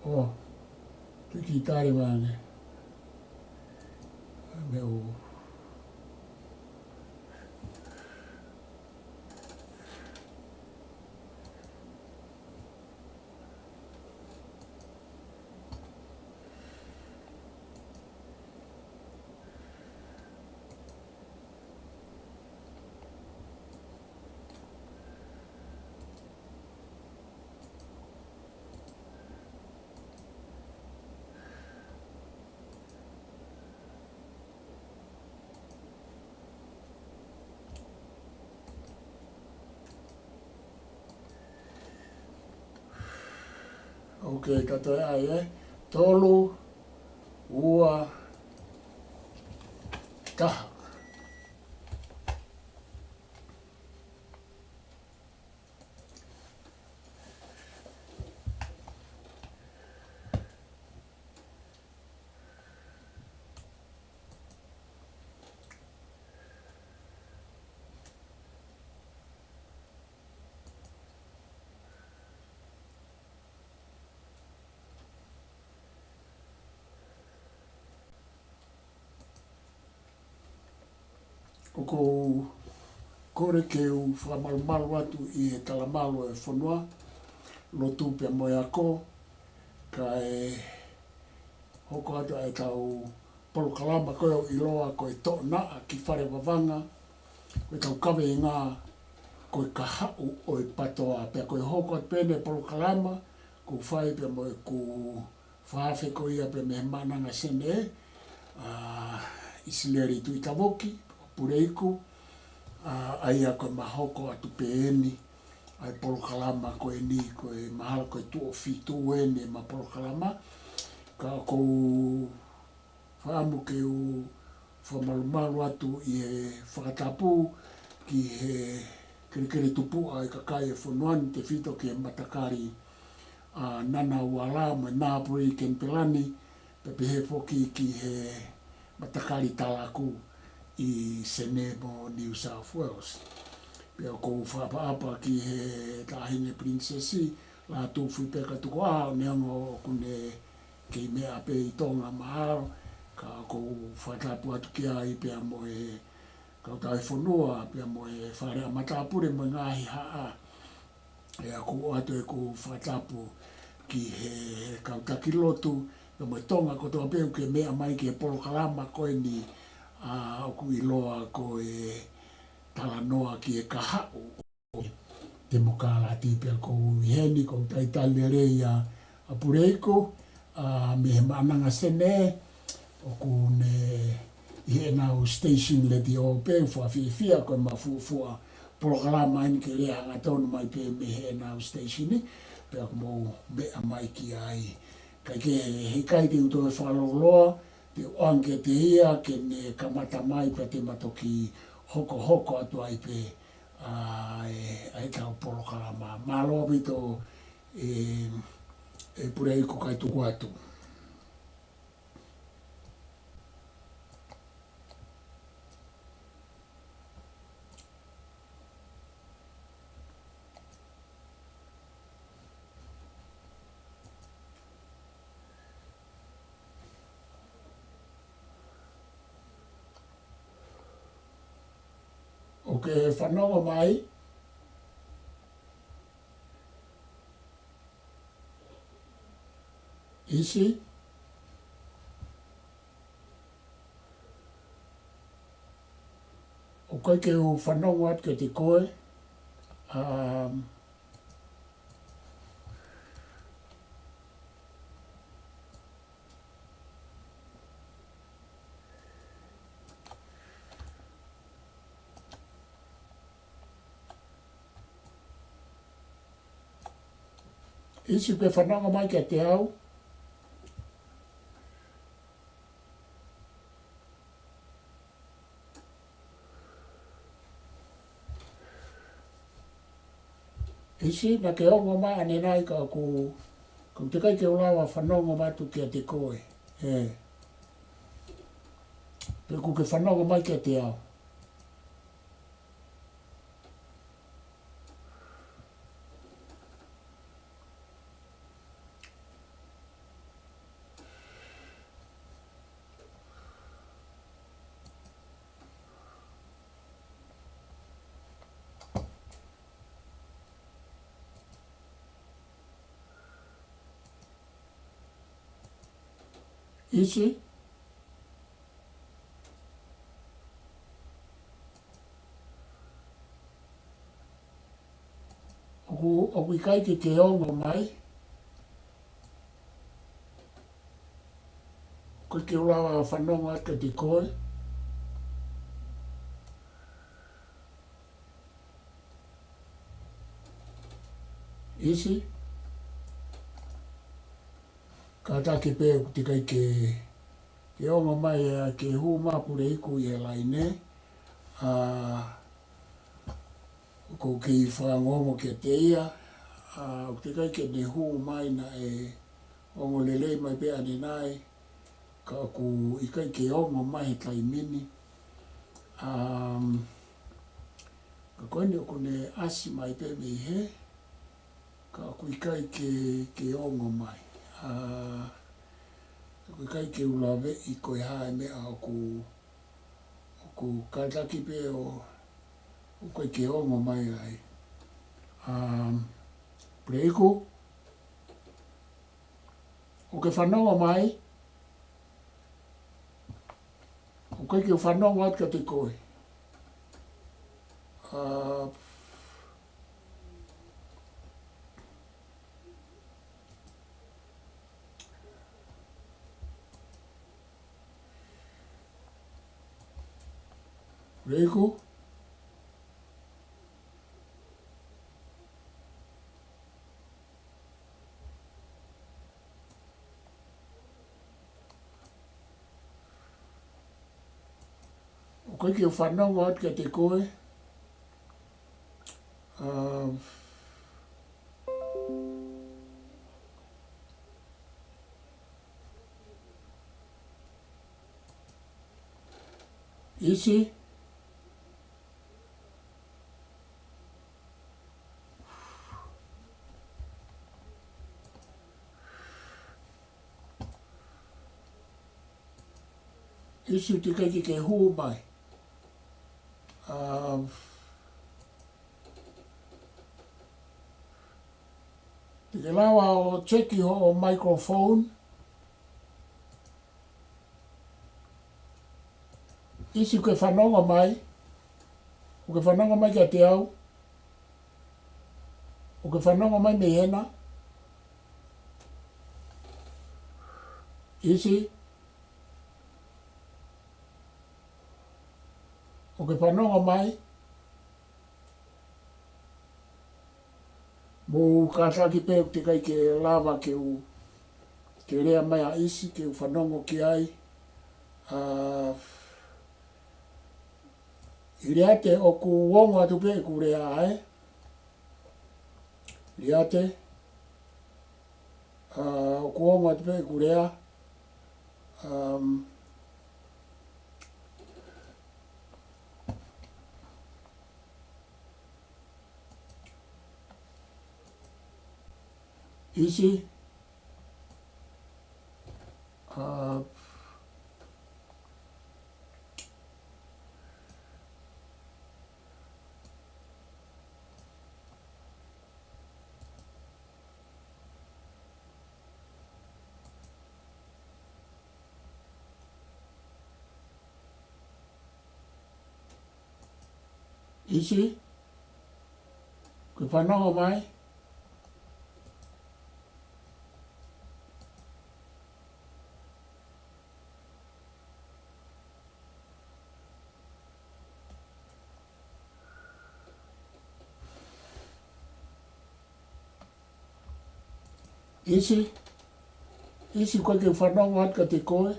O, tiki tare mange. Me o. Ok, katoe ai e. Tolu, ua, taha. O kou kore ke u whamalumalu atu i he talamalu e whanua, lo tūpia moe ako, ka e hoko atu e tau Polokalama koe o iloa koe tō naa ki whare wawanga, koe tau kawe i ngā koe Kaha'u o i PTOA, pia koe hoko atu pene Polokalama, ko whai pia moe ku whaafe ko ia pia me mananga sene isileri tu i tawoki, pureiku, ai a koe mahoko atu peeni, ai Polokalama koe ni, koe mahala koe tu o fitu ene ma Polokalama, ka kou whaamu ke u whamalumalu atu i he whakatapu ki he kere tupu ai kakai e whanuan te whito ki he matakari nana uala mo nāpuri ken pelani, pepe he whoki ki he matakari talaku i Senebo, New South Wales. Pea kou whaapa ki he tahine princesi, la tū whipeka tuko neango kune ki mea pe i tonga maharo, ka kou whatapu atu ki ai pea mo e kautai whanua, pea mo e whare a matapure mo ngāhi haa. Ea kou atu e kou whatapu ki he kautaki lotu, pea mo e tonga kotoa peu ke mea mai ki he Polokalama koe ni oku iloa ko e talanoa ki e Kaha'u. Te mokala ti pea kou iheni, kou taitali rei a pureiko, me he mananga sene, oku ne i he nau station le di o pe, whawhiwhia koe ma fuafua Polokalama ini ke rea hanga tonu mai pe me he nau station ni, pea mo mea mai ki ai. Kai ke he kai te uto e whaloloa, te oange te ia ke ne kamata mai pe te matoki hoko atu ai pe e tau Polokalama. Māloa pito e purei ko kai tuku atu. O ke whanonga mai, isi, o koe ke o whanonga atu ke te koe, isi ke whanonga mai ke te au, isi na ke onga mai ane nai ka ku te kai ke ulawa whanonga mai tu ke te koe. Pe ku ke whanonga mai ke te au. isi, oku ikai ke ongo mai, ko ke ulawa whanonga aka te koe, isi, ka take pē te kai ke ongo mai ke hu mapure iku i e laine, ko ke i whangongo ke te ia, o te kai ke ne hu mai na e ongo lelei mai pe ane nai, ka ku i kai ke ongo mai he kai mini. Ka koeni o kone asi mai pe me he, ka ku i kai ke ongo mai. Ku i kai ke ulawe i koe hae mea o ku kaitaki pe o koe ke ongo mai ai. Preiku, o ke whanonga mai, o koe ke whanonga at ka te koe. Preiku, o koe ke whanonga at ka te koe, isi, isi te kai ke hu mai. Te ke lawa o cheki ho o microphone, isi ke whanonga mai, o ke whanonga mai kia te au, o ke whanonga mai me hena, isi, o ke whanonga mai, mo kātaki pē te kai ke lawa ke rea mai a isi, ke whanongo ki ai, i rea te o ku wongo atu pē ku rea ai, rea te, o ku wongo atu pē ku rea, isi, isi, ke whanonga mai, isi koe ke whanonga at ka te koe,